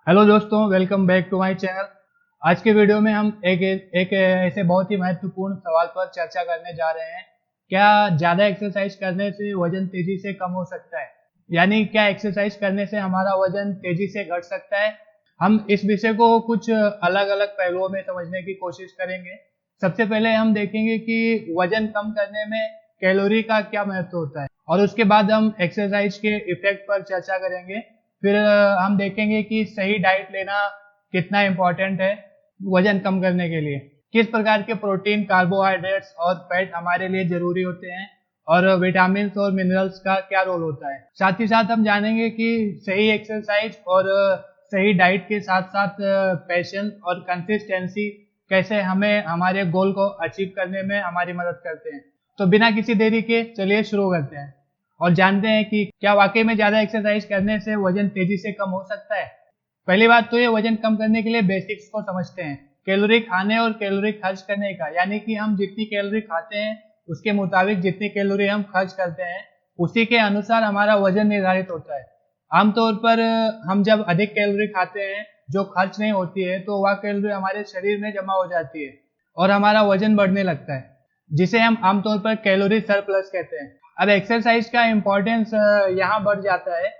Hello दोस्तों, welcome back to my channel. आज के वीडियो में हम एक ऐसे बहुत ही महत्वपूर्ण सवाल पर चर्चा करने जा रहे हैं। क्या ज़्यादा एक्सरसाइज करने से वजन तेजी से कम हो सकता है? यानी क्या एक्सरसाइज करने से हमारा वजन तेजी से घट सकता है? हम इस विषय को कुछ अलग अलग पहलुओं में समझने की कोशिश करेंगे। सबसे पहले हम देखेंगे कि वजन कम करने में कैलोरी का क्या महत्व होता है, और उसके बाद हम एक्सरसाइज के इफेक्ट पर चर्चा करेंगे। फिर हम देखेंगे कि सही डाइट लेना कितना इम्पोर्टेंट है वजन कम करने के लिए, किस प्रकार के प्रोटीन, कार्बोहाइड्रेट्स और फैट हमारे लिए जरूरी होते हैं, और विटामिन और मिनरल्स का क्या रोल होता है। साथ ही साथ हम जानेंगे कि सही एक्सरसाइज और सही डाइट के साथ साथ पैशन और कंसिस्टेंसी कैसे हमें हमारे गोल को अचीव करने में हमारी मदद करते हैं। तो बिना किसी देरी के चलिए शुरू करते हैं और जानते हैं कि क्या वाकई में ज़्यादा एक्सरसाइज करने से वजन तेजी से कम हो सकता है। पहली बात तो ये, वजन कम करने के लिए बेसिक्स को समझते हैं। कैलोरी खाने और कैलोरी खर्च करने का, यानी कि हम जितनी कैलोरी खाते हैं उसके मुताबिक जितनी कैलोरी हम खर्च करते हैं उसी के अनुसार हमारा वजन निर्धारित होता है। आमतौर पर हम जब अधिक कैलोरी खाते हैं जो खर्च नहीं होती है, तो वह कैलोरी हमारे शरीर में जमा हो जाती है और हमारा वजन बढ़ने लगता है, जिसे हम आमतौर पर कैलोरी सरप्लस कहते हैं। अब एक्सरसाइज का इम्पोर्टेंस यहाँ बढ़ जाता है।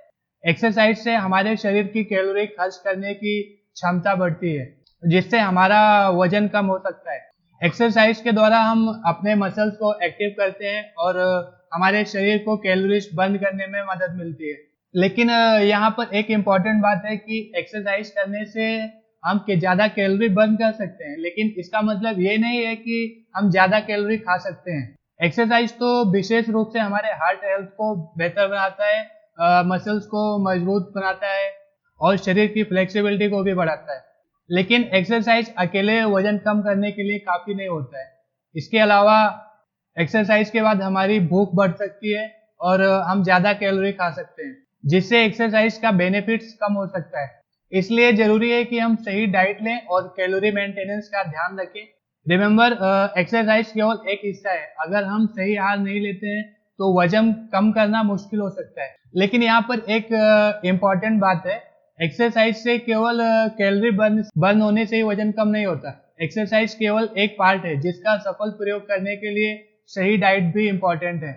एक्सरसाइज से हमारे शरीर की कैलोरी खर्च करने की क्षमता बढ़ती है, जिससे हमारा वजन कम हो सकता है। एक्सरसाइज के द्वारा हम अपने मसल्स को एक्टिव करते हैं और हमारे शरीर को कैलोरीज बर्न करने में मदद मिलती है। लेकिन यहाँ पर एक इम्पॉर्टेंट बात है कि एक्सरसाइज करने से हम ज़्यादा कैलोरी बर्न कर सकते हैं, लेकिन इसका मतलब ये नहीं है कि हम ज़्यादा कैलोरी खा सकते हैं। एक्सरसाइज तो विशेष रूप से हमारे हार्ट हेल्थ को बेहतर बनाता है, मसल्स को मजबूत बनाता है और शरीर की फ्लेक्सिबिलिटी को भी बढ़ाता है। लेकिन एक्सरसाइज अकेले वजन कम करने के लिए काफ़ी नहीं होता है। इसके अलावा एक्सरसाइज के बाद हमारी भूख बढ़ सकती है और हम ज़्यादा कैलोरी खा सकते हैं, जिससे एक्सरसाइज का बेनिफिट्स कम हो सकता है। इसलिए जरूरी है कि हम सही डाइट लें और कैलोरी मेंटेनेंस का ध्यान रखें। रिमेंबर, एक्सरसाइज केवल एक हिस्सा है। अगर हम सही आहार नहीं लेते हैं तो वजन कम करना मुश्किल हो सकता है। लेकिन यहाँ पर एक इम्पॉर्टेंट बात है, एक्सरसाइज से केवल कैलोरी बर्न होने से ही वजन कम नहीं होता। एक्सरसाइज केवल एक पार्ट है जिसका सफल प्रयोग करने के लिए सही डाइट भी इम्पोर्टेंट है।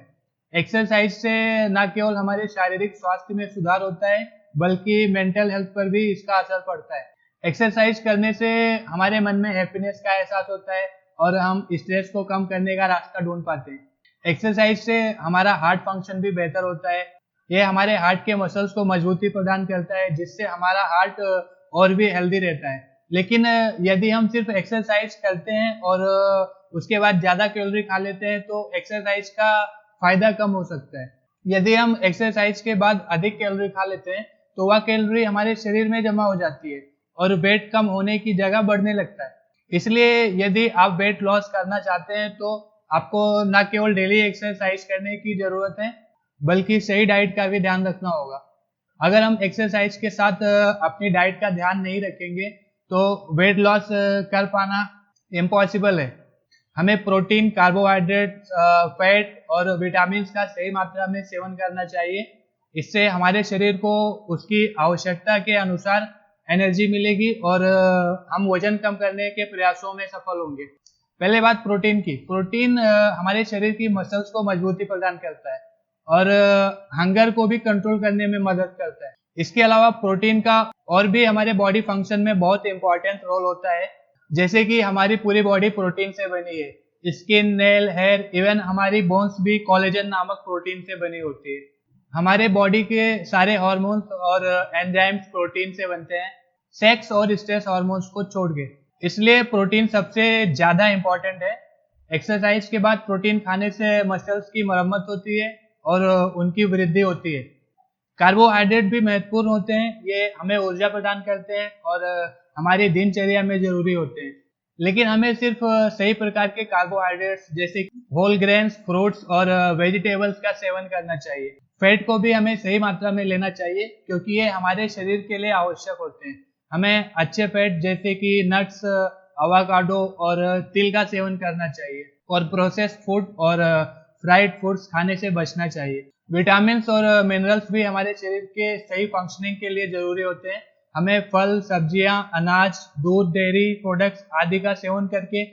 एक्सरसाइज से न केवल हमारे शारीरिक स्वास्थ्य में सुधार होता है, बल्कि मेंटल हेल्थ पर भी इसका असर पड़ता है। एक्सरसाइज करने से हमारे मन में हैप्पीनेस का एहसास होता है और हम स्ट्रेस को कम करने का रास्ता ढूंढ पाते हैं। एक्सरसाइज से हमारा हार्ट फंक्शन भी बेहतर होता है। ये हमारे हार्ट के मसल्स को मजबूती प्रदान करता है, जिससे हमारा हार्ट और भी हेल्दी रहता है। लेकिन यदि हम सिर्फ एक्सरसाइज करते हैं और उसके बाद ज़्यादा कैलोरी खा लेते हैं तो एक्सरसाइज का फायदा कम हो सकता है। यदि हम एक्सरसाइज के बाद अधिक कैलोरी खा लेते हैं तो वह कैलोरी हमारे शरीर में जमा हो जाती है और वेट कम होने की जगह बढ़ने लगता है। इसलिए यदि आप वेट लॉस करना चाहते हैं तो आपको न केवल डेली एक्सरसाइज करने की जरूरत है, बल्कि सही डाइट का भी ध्यान रखना होगा। अगर हम एक्सरसाइज के साथ अपनी डाइट का ध्यान नहीं रखेंगे तो वेट लॉस कर पाना इम्पॉसिबल है। हमें प्रोटीन, कार्बोहाइड्रेट, फैट और विटामिन का सही मात्रा में सेवन करना चाहिए। इससे हमारे शरीर को उसकी आवश्यकता के अनुसार एनर्जी मिलेगी और हम वजन कम करने के प्रयासों में सफल होंगे। पहले बात प्रोटीन की। प्रोटीन हमारे शरीर की मसल्स को मजबूती प्रदान करता है और हंगर को भी कंट्रोल करने में मदद करता है। इसके अलावा प्रोटीन का और भी हमारे बॉडी फंक्शन में बहुत इंपॉर्टेंट रोल होता है, जैसे कि हमारी पूरी बॉडी प्रोटीन से बनी है। स्किन, नेल, हेयर, इवन हमारी बोन्स भी कोलेजन नामक प्रोटीन से बनी होती है। हमारे बॉडी के सारे हार्मोन्स और एंजाइम्स प्रोटीन से बनते हैं, सेक्स और स्ट्रेस हार्मोन्स को छोड़ के। इसलिए प्रोटीन सबसे ज़्यादा इम्पॉर्टेंट है। एक्सरसाइज के बाद प्रोटीन खाने से मसल्स की मरम्मत होती है और उनकी वृद्धि होती है। कार्बोहाइड्रेट भी महत्वपूर्ण होते हैं, ये हमें ऊर्जा प्रदान करते हैं और हमारी दिनचर्या में जरूरी होते हैं। लेकिन हमें सिर्फ सही प्रकार के कार्बोहाइड्रेट्स जैसे होल ग्रेन्स, फ्रूट्स और वेजिटेबल्स का सेवन करना चाहिए। फैट को भी हमें सही मात्रा में लेना चाहिए, क्योंकि ये हमारे शरीर के लिए आवश्यक होते हैं। हमें अच्छे फैट जैसे कि नट्स, अवाकाडो और तिल का सेवन करना चाहिए और प्रोसेस्ड फूड और फ्राइड फूड्स खाने से बचना चाहिए। विटामिन और मिनरल्स भी हमारे शरीर के सही फंक्शनिंग के लिए जरूरी होते हैं। हमें फल, सब्जियां, अनाज, दूध, डेयरी प्रोडक्ट्स आदि का सेवन करके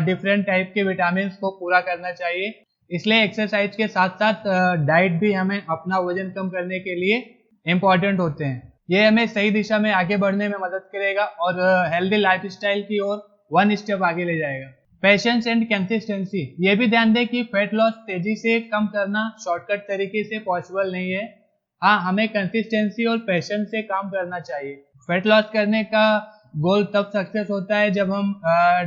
डिफरेंट टाइप के विटामिन को पूरा करना चाहिए। इसलिए एक्सरसाइज के साथ साथ डाइट भी हमें अपना वजन कम करने के लिए इम्पोर्टेंट होते हैं। ये हमें सही दिशा में आगे बढ़ने में मदद करेगा और हेल्दी लाइफस्टाइल की ओर वन स्टेप आगे ले जाएगा। पेशेंस एंड कंसिस्टेंसी, ये भी ध्यान दें कि फैट लॉस तेजी से कम करना शॉर्टकट तरीके से पॉसिबल नहीं है। हाँ, हमें कंसिस्टेंसी और पेशेंस से काम करना चाहिए। फैट लॉस करने का गोल तब सक्सेस होता है जब हम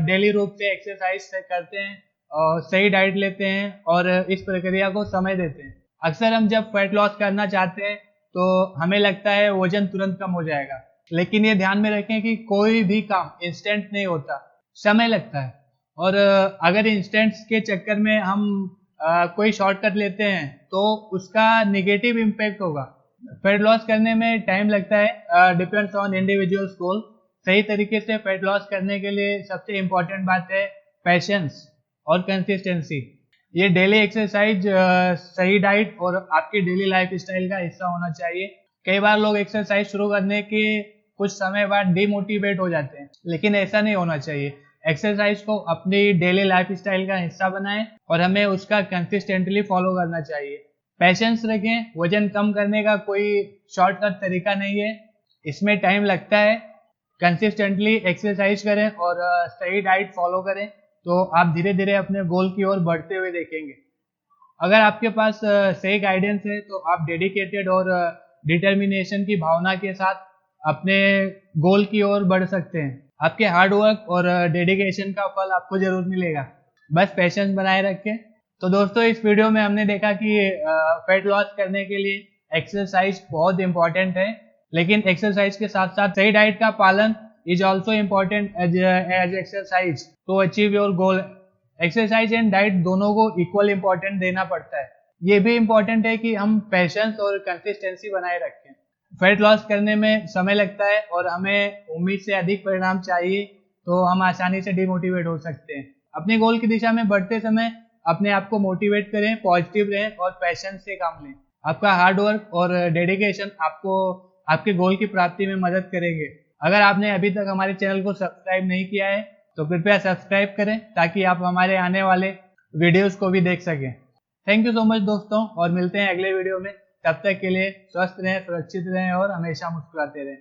डेली रूप से एक्सरसाइज करते हैं और सही डाइट लेते हैं और इस प्रक्रिया को समय देते हैं। अक्सर हम जब फैट लॉस करना चाहते हैं तो हमें लगता है वजन तुरंत कम हो जाएगा, लेकिन ये ध्यान में रखें कि कोई भी काम इंस्टेंट नहीं होता, समय लगता है। और अगर इंस्टेंट्स के चक्कर में हम कोई शॉर्टकट लेते हैं तो उसका निगेटिव इम्पैक्ट होगा। फैट लॉस करने में टाइम लगता है, डिपेंड्स ऑन इंडिविजुअल्स गोल। सही तरीके से फैट लॉस करने के लिए सबसे इम्पोर्टेंट बात है पेशेंस और कंसिस्टेंसी। ये डेली एक्सरसाइज, सही डाइट और आपकी डेली लाइफ स्टाइल का हिस्सा होना चाहिए। कई बार लोग एक्सरसाइज शुरू करने के कुछ समय बाद डिमोटिवेट हो जाते हैं, लेकिन ऐसा नहीं होना चाहिए। एक्सरसाइज को अपनी डेली लाइफ स्टाइल का हिस्सा बनाएं और हमें उसका कंसिस्टेंटली फॉलो करना चाहिए। पेशेंस रखें, वजन कम करने का कोई शॉर्टकट तरीका नहीं है, इसमें टाइम लगता है। कंसिस्टेंटली एक्सरसाइज करें और सही डाइट फॉलो करें तो आप धीरे धीरे अपने गोल की ओर बढ़ते हुए देखेंगे। अगर आपके पास सही गाइडेंस है तो आप डेडिकेटेड और डिटर्मिनेशन की भावना के साथ अपने गोल की ओर बढ़ सकते हैं। आपके हार्ड वर्क और डेडिकेशन का फल आपको जरूर मिलेगा, बस पेशेंस बनाए रखें। तो दोस्तों, इस वीडियो में हमने देखा कि फैट लॉस करने के लिए एक्सरसाइज बहुत इंपॉर्टेंट है, लेकिन एक्सरसाइज के साथ साथ सही डाइट का पालन is also important as exercise to achieve your goal. Exercise and diet दोनों को इक्वल इम्पोर्टेंट देना पड़ता है। ये भी इम्पोर्टेंट है कि हम पेशेंस और कंसिस्टेंसी बनाए रखें। फैट लॉस करने में समय लगता है और हमें उम्मीद से अधिक परिणाम चाहिए तो हम आसानी से डिमोटिवेट हो सकते हैं। अपने गोल की दिशा में बढ़ते समय अपने आप को मोटिवेट करें, पॉजिटिव रहें और पैशन से काम लें। आपका हार्ड वर्क और डेडिकेशन आपको आपके गोल की प्राप्ति में मदद करेंगे। अगर आपने अभी तक हमारे चैनल को सब्सक्राइब नहीं किया है तो कृपया सब्सक्राइब करें ताकि आप हमारे आने वाले वीडियोस को भी देख सकें। थैंक यू सो मच दोस्तों, और मिलते हैं अगले वीडियो में। तब तक के लिए स्वस्थ रहें, सुरक्षित रहें और हमेशा मुस्कुराते रहें।